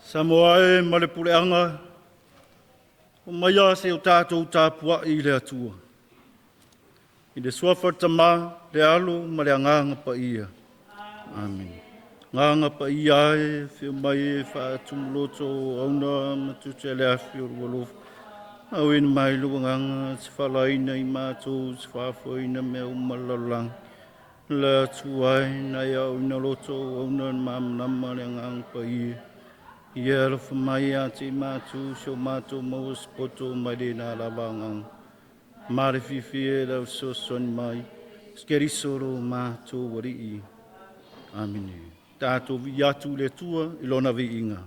Samoae ma le puleanga, o maia se o tātou tāpua I le atua. I le suafa tama, le alo ma le anganga Paia. Amen. Nganga Paia e, whio mai e whaatumloto auna matute le awhi o rualofa. Au ina mai luanganga, se whalaina I mātou, se whaafoina me o malalang. Le atuai, na ia o ina loto auna mamanama le anganga Paia. Ia rofa mai a te mātou, sio mātou maua spoto mai le nā lawangang. Mare fifi e lau sosoni mai, skeri soro mātou wari I. Amine. Tātou vi atu le tua, ilona vi inga.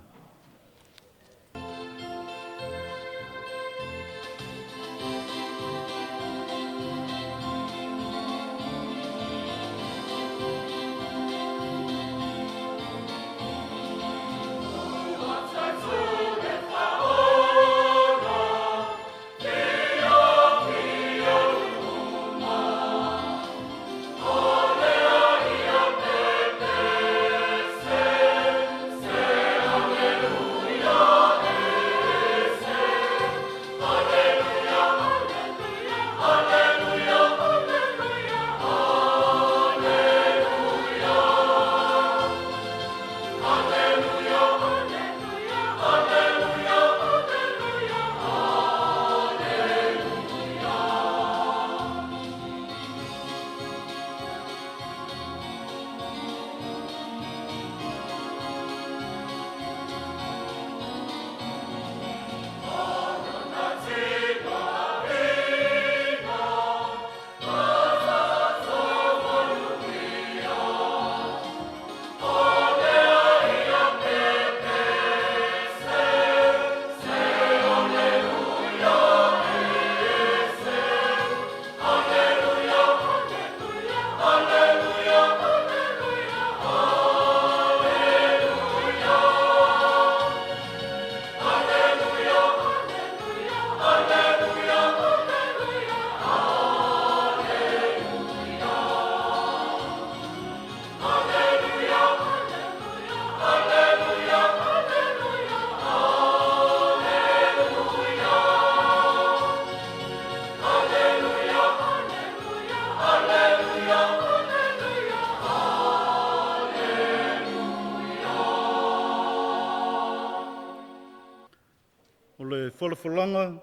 Whalawhalanga,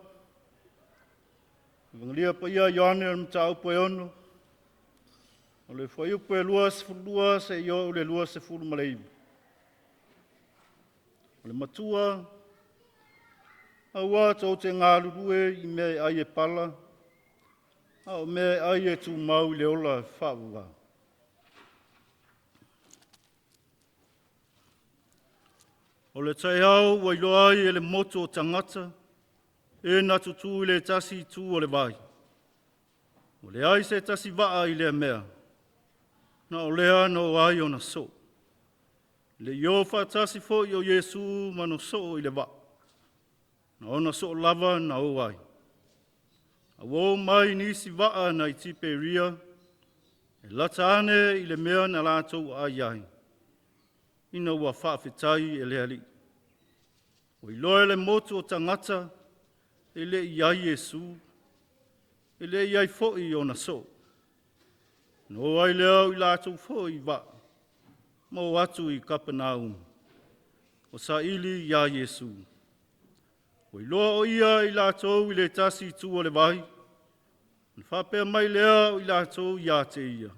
Vangalia Paia Ioane al mta upo e ono, o le whai upo e lua se fulua se io le lua se fulu maleimu. O le matua, aua tau te ngā lurue I me ai e pala, a o me ai e tu mau le ola whaua. O le tai hau wailoa ai e le moto o tangata, e na tutu I le tasi tu o le vai. O le ai se tasi waa I le mea, na o lea no ai o na so. Le io fa tasi fo I o Yesu ma no so I le wa. Na o na so lava na o ai. A wo mai nisi waa na I tipe ria, e latane I le mea na latou ai ai. Ina ua whaafetai e le ali. O iloa le motu o tangata, e le iai Yesu, e le iai fo'i o na so. No ai leo I lātou fo'i wa, mo atu I Kapernaum, o sa ili ia Yesu. O iloa o ia I lātou I le tasi tu o le vai, na whapea mai lea I lātou ia te ia.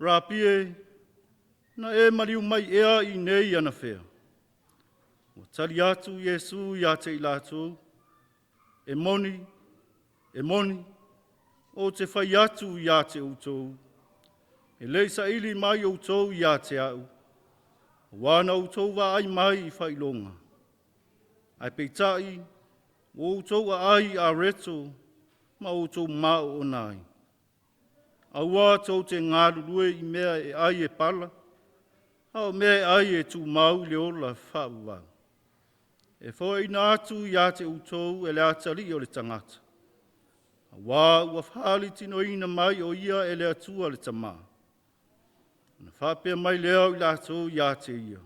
Rapie, na e mariu mai ea I nei ana whea. O tali atu Yesu ia te I lātou, e moni, o te whai atu ia te utou, e leisa ili mai utou ia te au, wana utou wa ai mai I whailonga. Ai peitai, o utou a ai a reto, ma utou mao o nai. Aua tau te ngārurue I mea e ai e pala, au mea e ai e tu mau le ola whaua. E fo ina atu ia te utou e le atari o le tangata. Wā ua whāli tino ina mai o ia e le atua le tamā. Na whāpea mai leo I lātou ia te ia.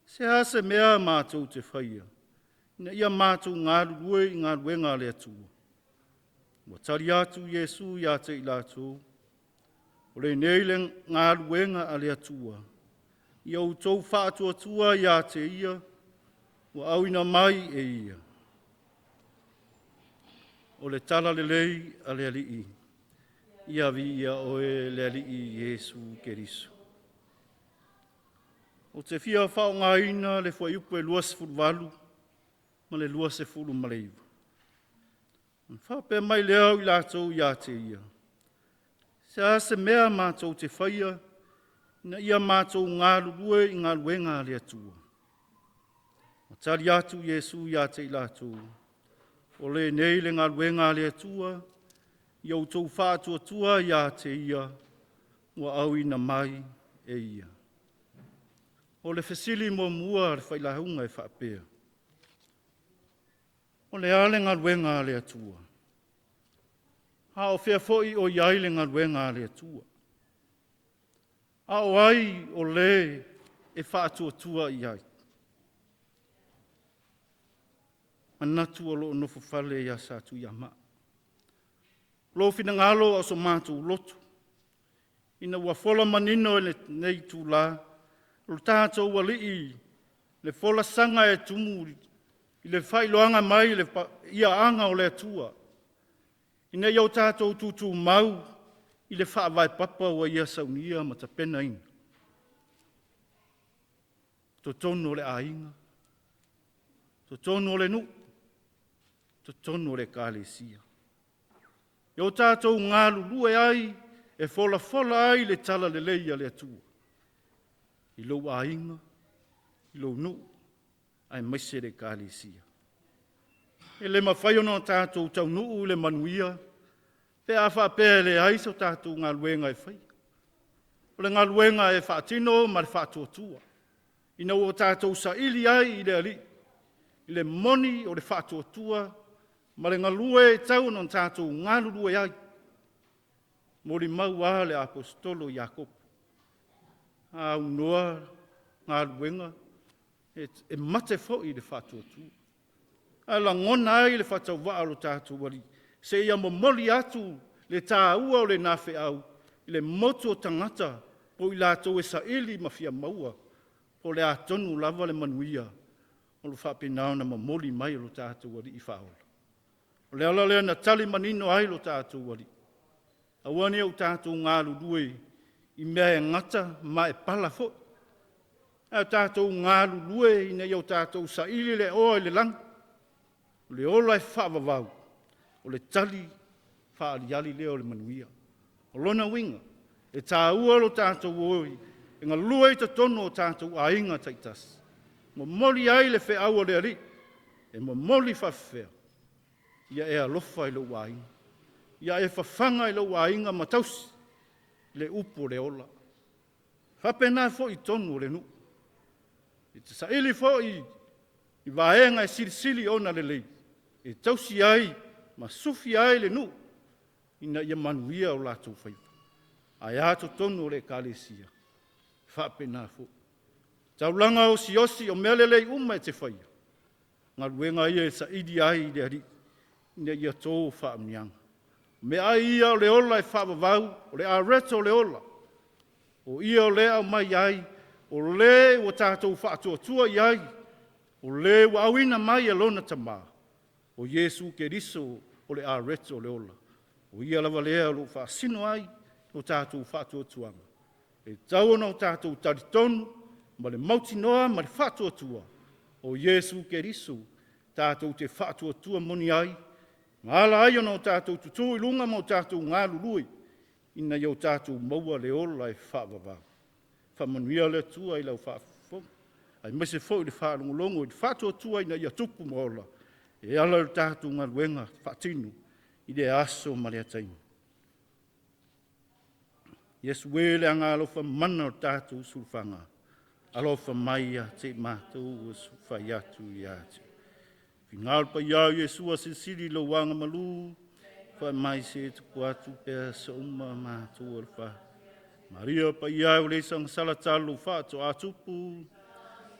Se ase mea mātou te whaia. Ina ia mātou ngā rue I ngā ruenga le atua. Wa tari atu Yesu ia te ilatou. O le nei le ngā ruenga a le atua. Ia utou whātua tua ia te ia. Wa auina mai e ia. O le tala le lei a le alii. Ia vi ia oe le alii Yesu Keriso. O te fia whao ngā ina le fua iupu e luas furu walu, ma le luas e furu maleiva. Whape mai leo I lātou ia te ia. Se ase mea mātou te whaia, na ia mātou ngā rurue I ngā ruenga le atua. Ma tari atu Yesu ia te I lātou. O le nei le ngā ruenga le atua, ia utou whātua tua ia te ia, wa au ina mai e ia. O le fesili mo mua le whailahunga e whapea. O le ale ngā ruenga le atua. Ha o whea foi o iai le ngā ruenga le atua. A o ai o le e whaatua tua iai. Manatu o lo nofo fale ia sātu ia maa. Lo fina ngalo o so mātu lotu. Ina ua fola manino e nei tū la. Lo tātou walii, le fola sanga e tumu, I le whailoanga mai, ia anga o le atua. Ina iau tātou tūtū mau, I le whaavai papa o ia Sauniga ma ta pena ina. Totono le ainga, totono le nu, totono le Ekalesia. Iau tātou ngā lulue ai, e fola ai le tala le leia le atua. I lou ainga, I lou nu, ai maise le Ekalesia. E le mawhai ono tātou tau nuu le manuia, pe a whapea le aiso tātou ngā luenga e whai. O le ngā luenga e whaatino ma le whaatuatua. Ina o tātou sa ili ai I le ali, I le moni o le whaatuatua, ma le ngā lue e tau non tātou ngā lue ai. Mori mau a le apostolo Iakopo. A unoa ngā ruenga, e mate fo'i le whātuatua. A la ngona ai le whātau waaro tātou wari, se ia momoli atu le tā ua o le nafe au, I le motu o tangata, po I lātou e sa ili mafia maua, po le atonu lava le manuia, o le whapinao na momoli mai o le tātou wari I whaola. O le ala lea na tali manino ai lo tātou wari. Awane au tātou ngā lurue, I mea e ngata ma e pala fo. A tātou ngā lulue I nei au tātou sa ili le oa le lang. O le ola e whaavavau. O le tali whaariali leo le manuia. O lona winga. E tā ua lo tātou oi. E ngā lua I ta tono o tātou a inga taitas. Mo moli ai le whe au o le ari. E mo moli whawhea. Ia e alofa I lo wainga. Ia e whawhanga I lo wainga matausi. Le upo le ola. Whapena fo I tonu le nu. I te saili fo I vaenga e sili ona le lei. E tausi ai, ma sufi ai le nu. Ina ia manuia o lātou whaipa. Ai ato tonu le Ekalesia. Whapena fo. Taulanga o siosi o melelei uma e te whaia. Ngā ruenga ia e saidi ai le ari. Ina ia tō whaamianga. Me ai ia o le ola e whaavavau, o le areto o le ola. O ia o le au mai ai, o le o tātou whaatuatua i ai, o le o awina mai e lona tamaa. O Yesu Keriso o le areto o le ola. O ia lava lea o lo whaasino ai, o tātou whaatuatuanga. E tauona o tātou taritonu, ma le mautinoa, ma le whaatuatua. O Yesu Keriso, tātou te whaatuatua moni ai, Ngāla ai ona o tātou tutu I lunga mo tātou ngā lului, ina iau tātou maua le ola e whaavavau. Whamanuia le tua I lau whaafong. Ai mese fo I le whaalongolongo I whātua tua ina ia tupu mo ola. E ala le tātou ngā luenga whaatinu I le aso ma le atainu. Yesu wele anga alofa mana o tātou sulfanga. Alofa mai a te mātou o sufai atu I atu. Fingal pa ia Yesu a sisiri lo wanga malu, fa mai se te kuatu pea sa uma mātou alfa. Maria pa ia o le sang salatalu fa to atupu,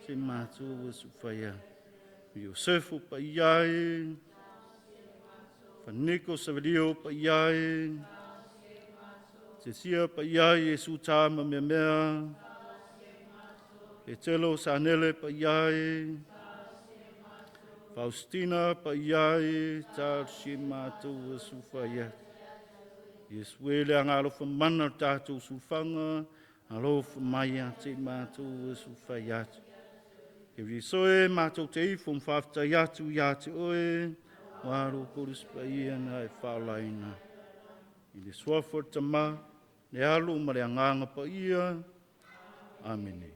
te mātou su whaia. Iosefu pa iai, Whaniko Saverio pa iai, te sia pa iai e su tāma mea mea, e telo sanele pa iai, Faustina pa iai, tār si mātou su whaia. Yes, wele angalo fa mana tātou su whanga, alo fa maia te mātou su whaia. E risoe mātou te ifo mwhaftai atu ia te oe, waro korus pa ia na e whalaina. I le suafa tama, le alo ma le anganga pa ia. Amene.